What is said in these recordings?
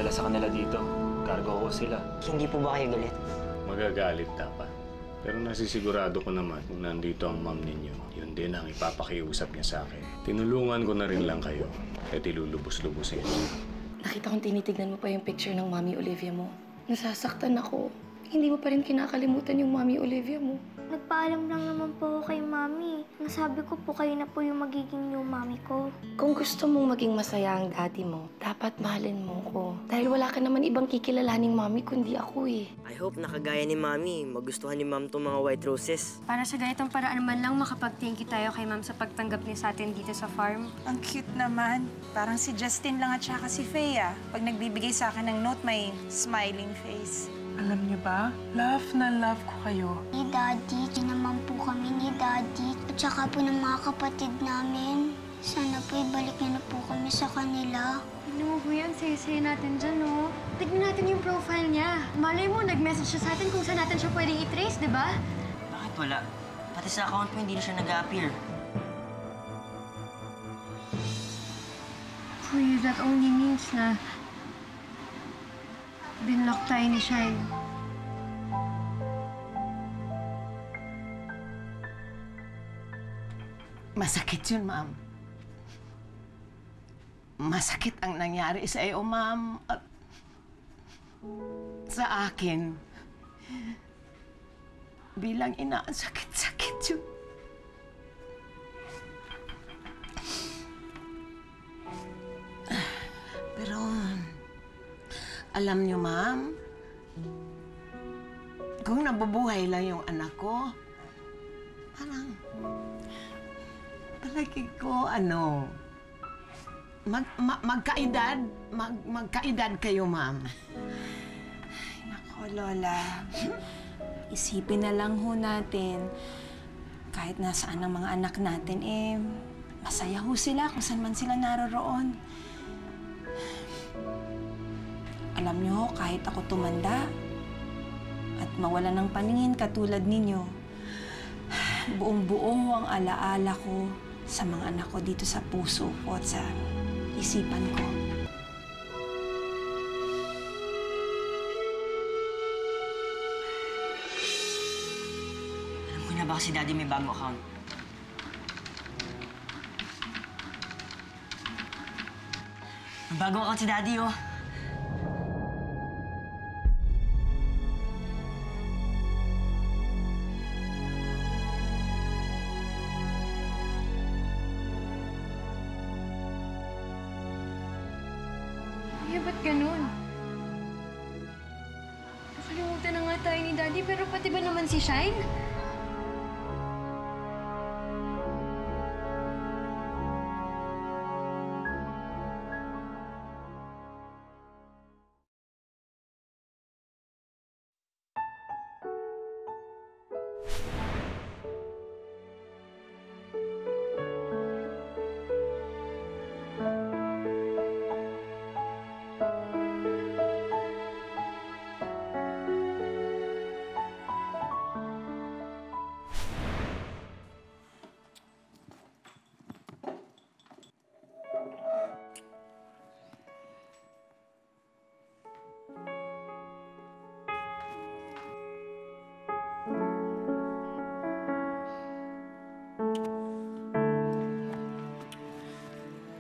dinala sa kanila dito. Cargo ko sila. Hindi po ba kayo galit? Magagalit dapat. Pero nasisigurado ko naman kung nandito ang mom ninyo, yun din ang ipapakiusap niya sa akin. Tinulungan ko na rin lang kayo at ilulubos-lubusin. Nakita kong tinitignan mo pa yung picture ng Mami Olivia mo. Nasasaktan ako. Hindi mo pa rin kinakalimutan yung Mami Olivia mo. Nagpaalam lang naman po ako kay Mami. Nasabi ko po kayo na po yung magiging new Mami ko. Kung gusto mong maging masaya ang daddy mo, dapat mahalin mo ko. Dahil wala ka naman ibang kikilalaning Mami kundi ako eh. I hope nakagaya ni Mami, magustuhan ni Ma'am tong mga white roses. Para sa ganitong paraan man lang makapag-thank you tayo kay Ma'am sa pagtanggap niya sa atin dito sa farm. Ang cute naman. Parang si Justin lang at saka si Fea. Pag nagbibigay sa akin ng note, may smiling face. Alam niyo ba, love na love ko kayo. Ni Daddy, din naman po kami ni Daddy. At saka po ng mga kapatid namin. Sana po ibalik niyo na po kami sa kanila. Ano mo, Kuya, ang saya-saya natin dyan, no? Tignan natin yung profile niya. Malay mo, nag-message siya sa atin kung saan natin siya pwedeng i-trace, di ba? Bakit wala? Pati sa account mo hindi na siya nag-appear. Kuya, that only means na binlock tayo ni Shine. Masakit yun, ma'am. Masakit ang nangyari sa iyo, ma'am. At sa akin, bilang ina, ang sakit-sakit yun. Pero, alam niyo, ma'am, kung nabubuhay lang yung anak ko, parang, palagi ko, magkaedad kayo, ma'am. Nako, Lola. Isipin na lang ho natin, kahit nasaan ang mga anak natin, masaya ho sila kung saan man sila naroroon. Alam niyo, kahit ako tumanda at mawala ng paningin katulad ninyo, buong-buo ang alaala ko sa mga anak ko dito sa puso ko at sa isipan ko. Alam ko na baka si Daddy may bagong account. May bagong account si Daddy, oh. Kuya, ba't ganun? Nakalimutan na nga tayo ni Daddy, pero pati ba naman si Shine?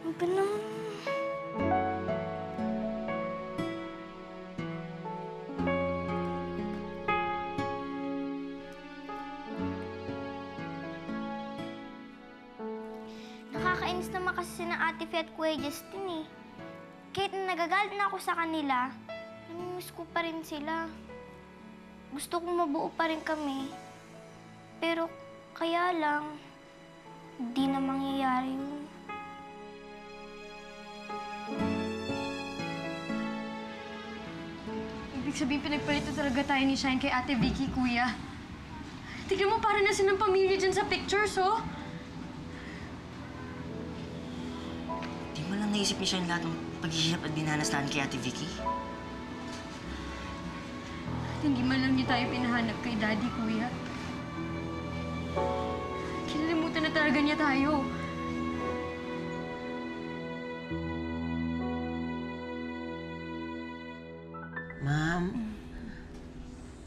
Ano ba naman? Nakakainis naman kasi si na Ate Fe at Kuya Justin eh. Kahit na nagagalit na ako sa kanila, namimiss ko pa rin sila. Gusto kong mabuo pa rin kami. Pero kaya lang, hindi na mangyayari yun. Ibig sabihin, pinagpalitan talaga tayo ni Shine kay Ate Vicky, Kuya. Tignan mo, para na silang pamilya dyan sa pictures, oh. Di mo lang naisip ni Shine lahat ng paghihirap at dinanas natin kay Ate Vicky? Hindi man lang niya tayo pinahanap kay Daddy, Kuya. Kinalimutan na talaga niya tayo.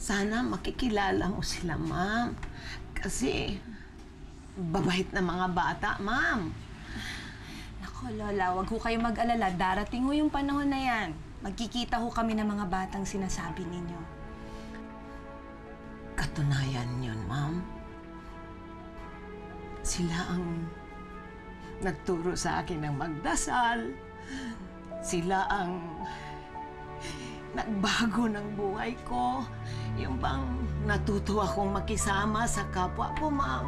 sana makikilala mo sila, ma'am. Kasi babait na mga bata, ma'am. Nako, Lola, wag ho kayo mag-alala. Darating ho yung panahon na yan. Magkikita ho kami ng mga batang sinasabi ninyo. Katunayan yun, ma'am. Sila ang nagturo sa akin ng magdasal. Sila ang nagbago ng buhay ko. Yung bang natuto akong makisama sa kapwa ko, ma'am.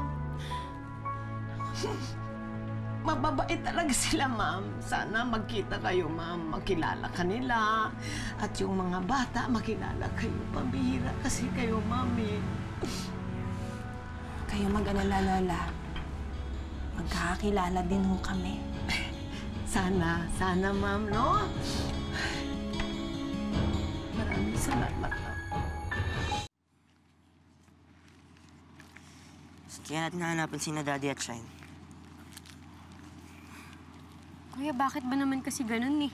Mababait talaga sila, ma'am. Sana magkita kayo, ma'am. Makilala ka nila. At yung mga bata, makilala kayo. Pambihira kasi kayo, mami. Kayo mag-alala, Lola. Magkakakilala din ho kami. Sana, ma'am, no? Maraming salamat, ma'am. Kaya natin hahanapan si Daddy at Shine. Kuya, bakit ba naman kasi ganun eh?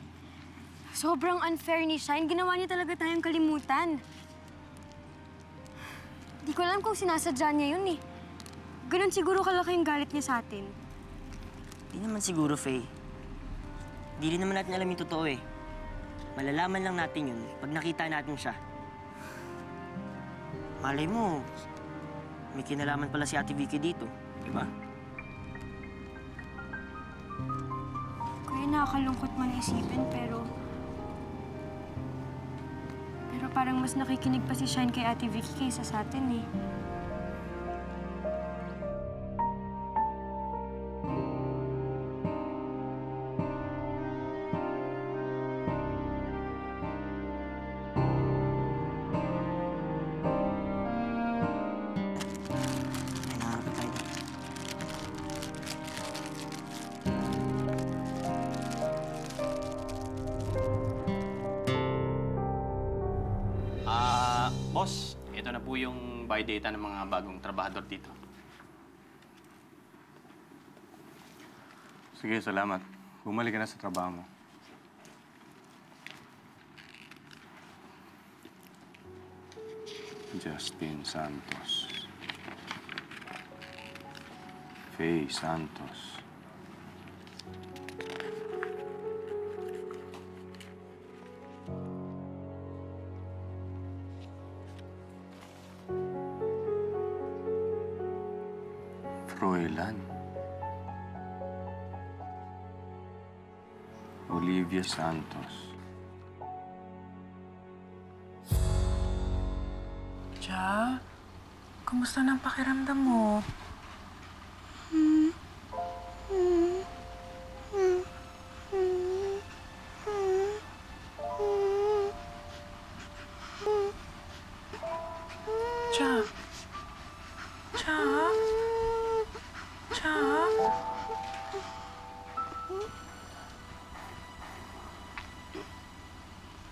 Sobrang unfair ni Shine. Ginawa niya talaga tayong kalimutan. Di ko alam kung sinasadya niya yun eh. Ganun siguro kalaki yung galit niya sa atin. Di naman siguro, Faye. Di rin naman natin alam yung totoo eh. Malalaman lang natin yun pag nakita natin siya. Malay mo, may kinalaman pala si Ate Vicky dito, di ba? Kuya, nakakalungkot man isipin, pero parang mas nakikinig pa si Shine kay Ate Vicky kaysa sa atin eh. Ay, naharapin tayo. Boss, ito na po yung buy data ng mga bagong trabahador dito. Sige, salamat. Bumalik ka na sa trabaho mo. Justin Santos. Faye Santos. Froilan. Olivia Santos. Cha, kumusta na ang pakiramdam mo? Cha? Cha? Cha?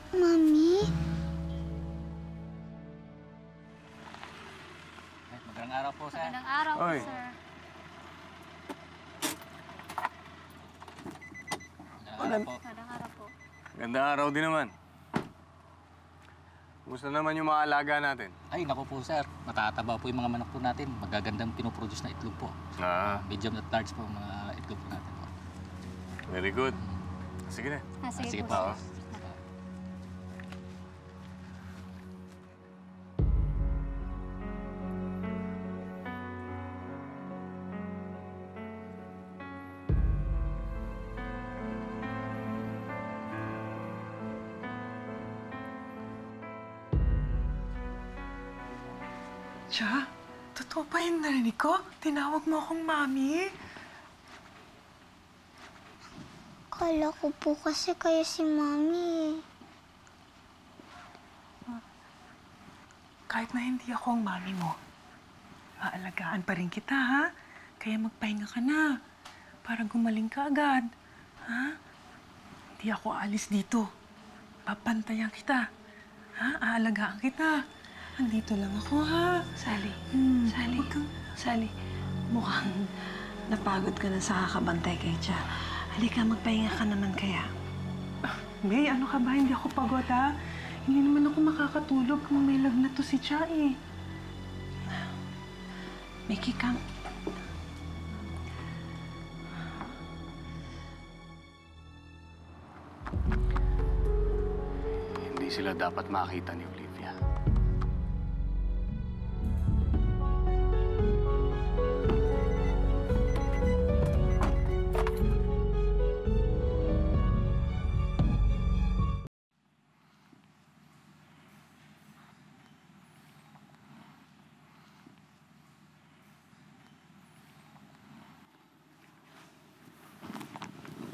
Mami? Magandang araw po, sir. Magandang araw, Oy. sir. Magandang araw po. Ganda araw din naman. Kumusta naman yung mga alaga natin? Ay, naku po, sir. Matataba po yung mga manok po natin. Magagandang pinoproduce na itlog po. Medium at large po ang mga itlog po natin po. Very good. Sige na. Sige po, Oo. sir. Cha, totoo pa yung narinig ko? Tinawag mo akong mami? Kala ko po kasi kayo si Mami. Kahit na hindi ako ang mami mo, aalagaan pa rin kita, ha? Kaya magpahinga ka na para gumaling ka agad, ha? Hindi ako aalis dito. Papantayan kita, ha? Aalagaan kita. Andito lang ako, ha? Sally, Sally, mukhang napagod ka na sa kakabantay kay Cha. Halika, magpahinga ka naman kaya. May, ano ka ba? Hindi ako pagod, ha? Hindi naman ako makakatulog kung may lagnat to si Cha eh. Mickey, kang... Hindi sila dapat makita ni Olivia.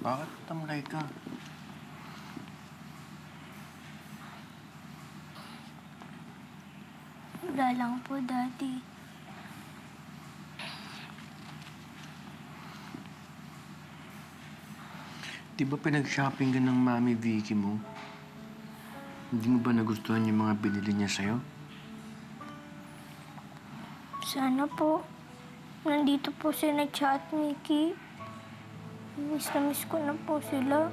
Bakit tamlay ka? Wala lang po, Daddy. Di ba pinag-shopping ka ng Mami Vicky mo? Hindi mo ba nagustuhan yung mga binili niya sa'yo? Sana po. Nandito po si Cha at Mickey. Miss na miss ko na po sila.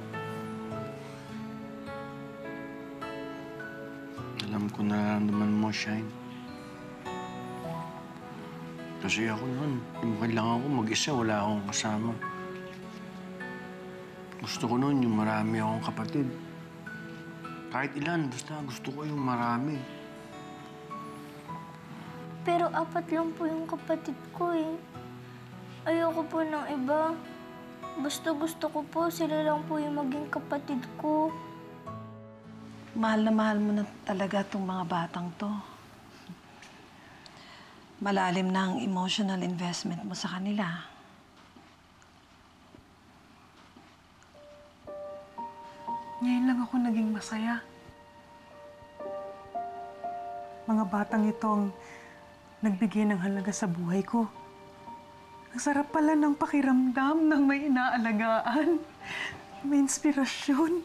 Alam ko nararamdaman mo, Shine. Kasi ako noon, kailangan ko mag-isa, wala akong kasama. Gusto ko noon yung marami akong kapatid. Kahit ilan, basta gusto ko yung marami. Pero 4 lang po yung kapatid ko eh. Ayoko po ng iba. Basta gusto ko po, sila lang po yung maging kapatid ko. Mahal na mahal mo na talaga itong mga batang to. Malalim na ang emotional investment mo sa kanila. Ngayon lang ako naging masaya. Mga batang ito ang nagbigay ng halaga sa buhay ko. Ang sarap pala ng pakiramdam ng may inaalagaan. May inspirasyon.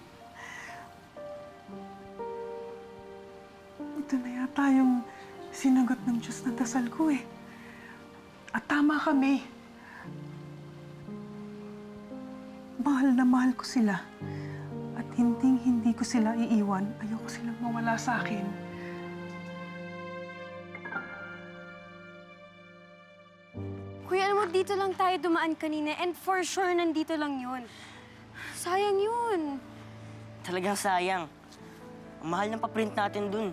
Ito na yata yung sinagot ng Diyos na dasal ko eh. At tama kami. Mahal na mahal ko sila. At hindi ko sila iiwan. Ayoko silang mawala sa akin. Kuya, alam mo, dito lang tayo dumaan kanina and for sure nandito lang yun. Sayang yun. Talagang sayang. Ang mahal ng paprint natin dun.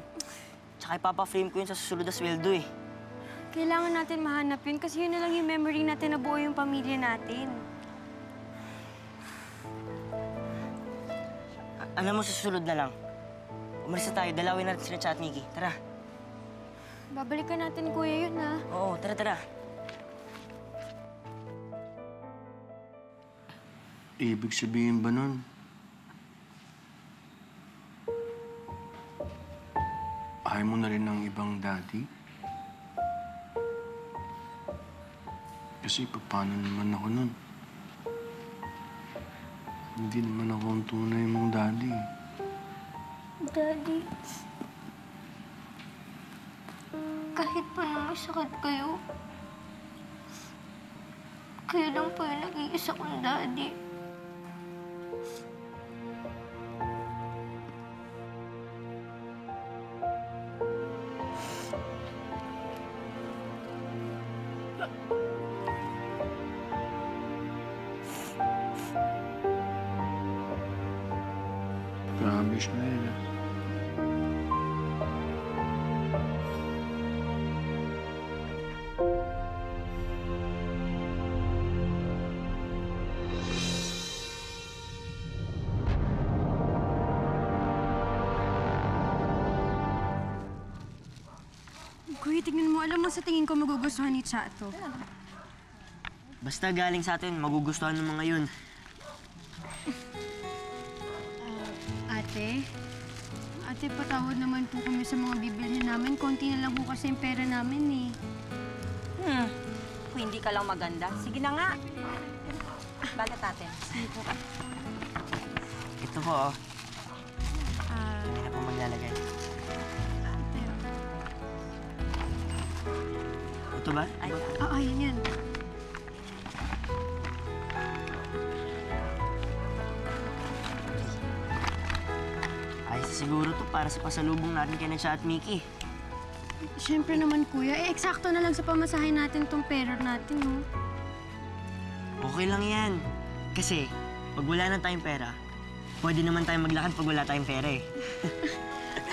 Tsaka ipapa-frame ko yun sa susunod na sweldo eh. Kailangan natin mahanap yun kasi yun na lang yung memory natin na buo yung pamilya natin. Alam mo, susunod na lang. Umalis na tayo, dalawin natin sila Cha at Mickey. Tara. Babalikan natin, kuya, yun ha. Oo, tara. Ibig sabihin ba nun? Ayaw mo na rin ng ibang daddy? Kasi paano naman ako nun? Hindi naman ako ang tunay mong daddy. Daddy, kahit pa na may sakit kayo, kayo lang po yung nag-iisa kong daddy. Promise na yun, ah. Kuya, tignan mo. Alam mo, sa tingin ko magugustuhan ni Cha to. Basta galing sa atin, magugustuhan ng mga yun. Ate, patawad naman po kami sa mga bibilhin namin. Konti na lang po kasi yung pera namin eh. Kung hindi ka lang maganda, sige na nga. Balat natin. Sige po. Ito po, oh. Kaya po maglalagay. Ate. Ito ba? Ay, Oo, yan. ayos Siguro to para sa pasalubong natin kay Nacha at Mickey. Siyempre naman, kuya. Eksakto na lang sa pamasahe natin tong pera natin, no? Okay lang yan. Kasi, pag wala na tayong pera, pwede naman tayong maglakad pag wala tayong pera eh.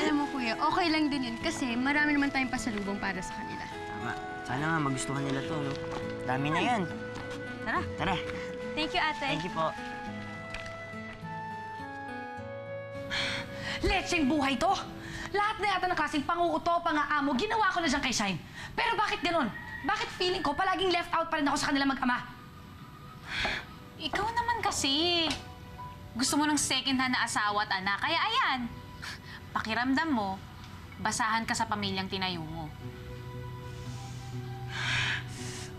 Alam mo, kuya, okay lang din yun kasi marami naman tayong pasalubong para sa kanila. Tama. Sana nga magustuhan nila to, no? Dami na yan. Tara. Tara. Thank you, ate. Thank you po. Letseng buhay to! Lahat na yata ng klaseng panguuto, pang-aamo, ginawa ko na dyan kay Shine. Pero bakit ganun? Bakit feeling ko palaging left out pa rin ako sa kanila mag-ama? Ikaw naman kasi. Gusto mo ng second-hand na asawa at anak. Kaya ayan, pakiramdam mo, basahan ka sa pamilyang tinayo mo.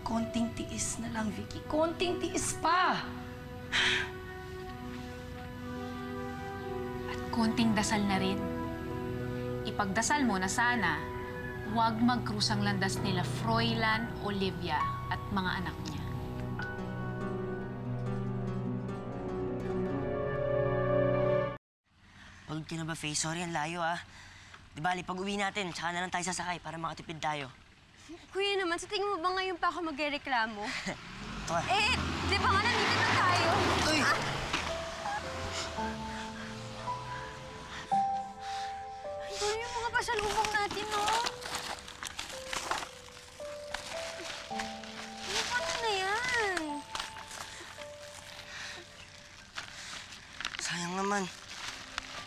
Konting tiis na lang, Vicky. Konting tiis pa! At konting dasal na rin. Ipagdasal mo na sana, huwag mag-cruise ang landas nila Froilan, Olivia at mga anak niya. Pagod ka na ba, Faye? Sorry, ang layo ah. Di bali, pag uwi natin, tsaka na lang tayo sasakay para makatipid tayo. Kuya naman, sa tingin mo ba ngayon pa ako magreklamo? Ito ah. Di ba nga nandito na tayo? Uy! Ito yung mga pasalubong natin, no? Ano na yan? Sayang naman.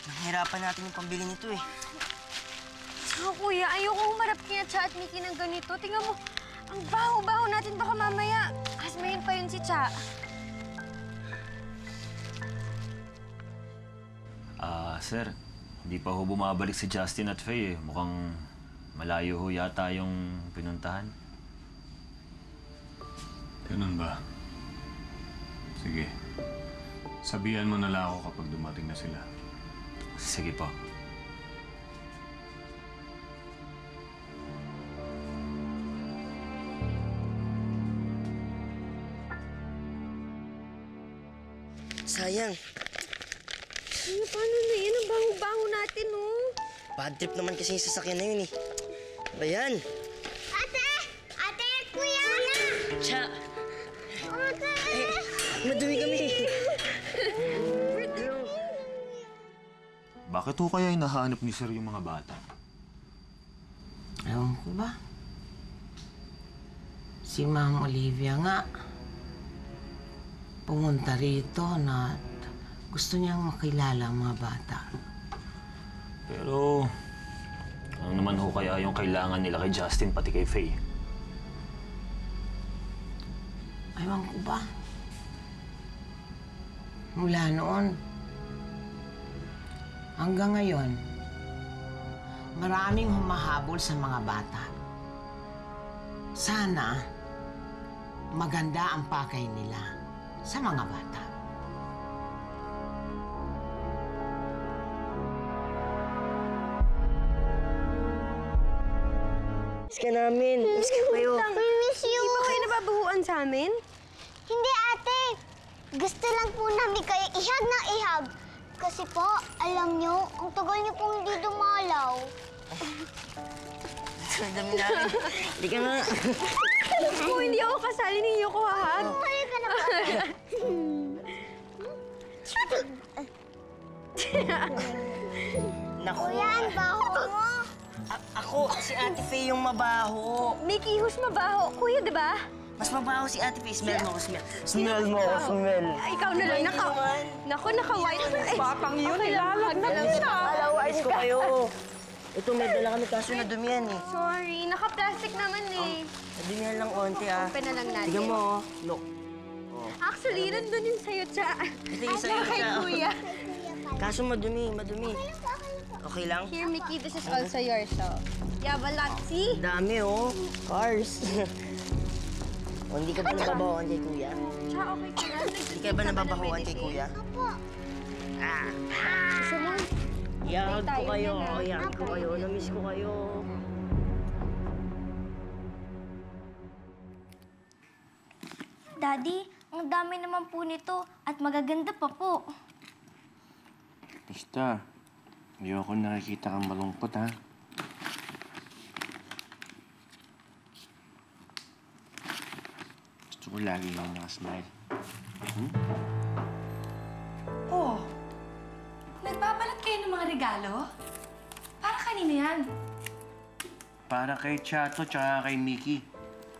Nanghirapan natin yung pambili nito eh. Saka kuya, ayoko humarap kina Cha at Mickey ng ganito. Tingnan mo, ang baho-baho natin baka mamaya. Asmahin pa yun si Cha. Sir, hindi pa ho bumabalik si Justin at Faye eh. Mukhang malayo ho yata yung pinuntahan. Ganun ba? Sige. Sabihan mo na lang ako kapag dumating na sila. Sige po. Sayang. Ano, paano na yan? Ang baho-baho natin, no? Bad trip naman kasi yung sasakyan na yun eh. Ba yan? Ate! Ate! Kuya! Cha! Ate! Madumi kami. Bakit ho kaya hinahanap ni Sir yung mga bata? Ewan ko ba? Si Ma'am Olivia nga, pumunta rito na gusto niyang makilala ang mga bata. Pero, ano naman ho kaya yung kailangan nila kay Justin pati kay Faye? Ewan ko ba? Mula noon, hanggang ngayon, maraming humahabol sa mga bata. Sana, maganda ang pakay nila sa mga bata. Miss ka namin. Miss ka kayo. Miss you! Hindi ba kayo nababahuan sa amin? Hindi, ate. Gusto lang po namin kayo ihag ng ihag. Kasi po, alam nyo, ang tagal nyo pong hindi dumalaw. Ang dami namin. Hindi ka nga. Alam ko, hindi ako kasali ninyo ko, hahag. Kaya ka na ba? Naku. Kuya, ang baho mo. Ako, si Ate Faye yung mabaho. Mickey, who's mabaho? Kuya, di ba? Mas mabaho si Ate Faye. Smell mo ako, smell. Smell mo ako, smell. Ikaw na lang, Naku, naka-white. Batang yun, ilalagnat nila. Alawais ko kayo. Ito, may dala kami kaso na dumihan eh. Sorry, naka-plastic naman eh. Nadumihan lang onti ah. Open na lang natin. Tignan mo oh. Look. Actually, nandun yun sa'yo, Cha. Ito yung sa'yo, Kay Cha. Kuya. Kaso madumi. Okay lang? Here, Mickey, this is also yours, so. Yabalatsi. Dami oh. Cars. O, hindi ka ba nababahuan kay Kuya? Cha, okay ka lang. Hindi ka ba nababahuan kay Kuya? Gusto mo? Iyahag ko kayo. Tayo na. Iyahag ko kayo. Namiss ko kayo. Daddy, ang dami naman po nito at magaganda pa po. Basta, Ayoko nakikita kang malungkot, ha? Gusto ko lagi yung nakasmile. Oh, nagbabalat kayo ng mga regalo? Para kanino yan? Para kay Chato tsaka kay Mickey.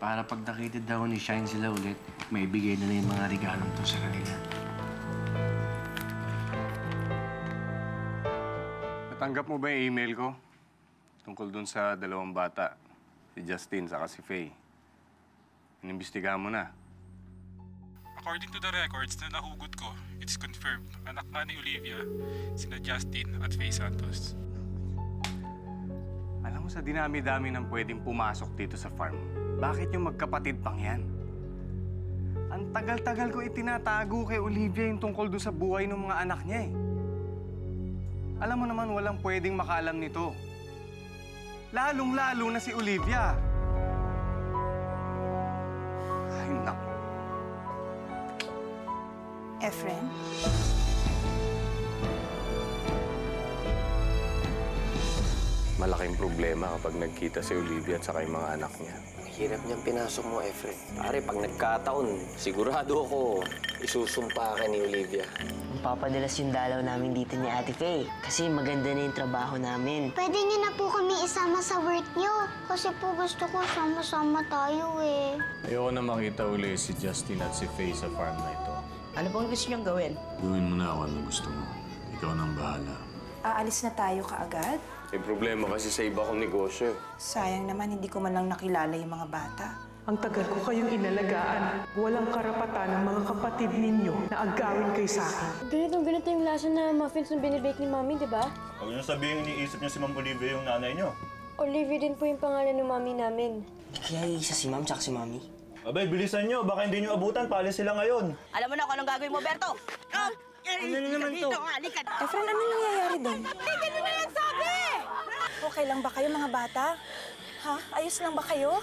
Para pag nakita daw ni Shine sila ulit, may bigay na yung mga regalong to sa kanila. Natanggap mo ba yung email ko? Tungkol dun sa dalawang bata, si Justin saka si Faye. Inimbestigahan mo na. According to the records na nahugot ko, it's confirmed anak nga ni Olivia, sina Justin at Faye Santos. Alam mo, sa dinami-dami ng pwedeng pumasok dito sa farm, bakit yung magkapatid pang yan? Ang tagal-tagal ko itinatago kay Olivia yung tungkol doon sa buhay ng mga anak niya eh. Alam mo naman, walang pwedeng makaalam nito. Lalong-lalo na si Olivia. Ay, naku. Efren? Malaking problema kapag nagkita si Olivia at saka yung mga anak niya. Hirap niyang pinasok mo, Efren. Pare, pag nagkataon, sigurado ako isusumpa ka ni Olivia. Papadalas yung dalaw namin dito ni Ate Faye kasi maganda na yung trabaho namin. Pwede niyo na po kami isama sa work niyo. Kasi po gusto ko sama-sama tayo eh. Ayoko na makita uli si Justin at si Faye sa farm na ito. Ano pong gusto niyong gawin? Gawin mo na ako ano gusto mo. Ikaw nang bahala. Aalis na tayo kaagad? May problema kasi sa iba kong negosyo. Sayang naman, hindi ko man lang nakilala yung mga bata. Ang tagal ko kayong inalagaan. Walang karapatan ng mga kapatid ninyo na agawin kayo sa akin. Ganito yung lasa na muffins na binibake ni Mami, di ba? Huwag niyo sabihin iniisip niyo si Ma'am Olivia yung nanay niyo. Olivia din po yung pangalan ng Mami namin. Kaya isa si Ma'am tsaka si Mami. Abay, bilisan niyo. Baka hindi niyo abutan. Paalis sila ngayon. Alam mo na kung anong gagawin mo, Berto? Ano na naman to? Efren, ano nangyayari doon? Hindi mo na lang sabi! Okay lang ba kayo, mga bata? Ha? Ayos lang ba kayo?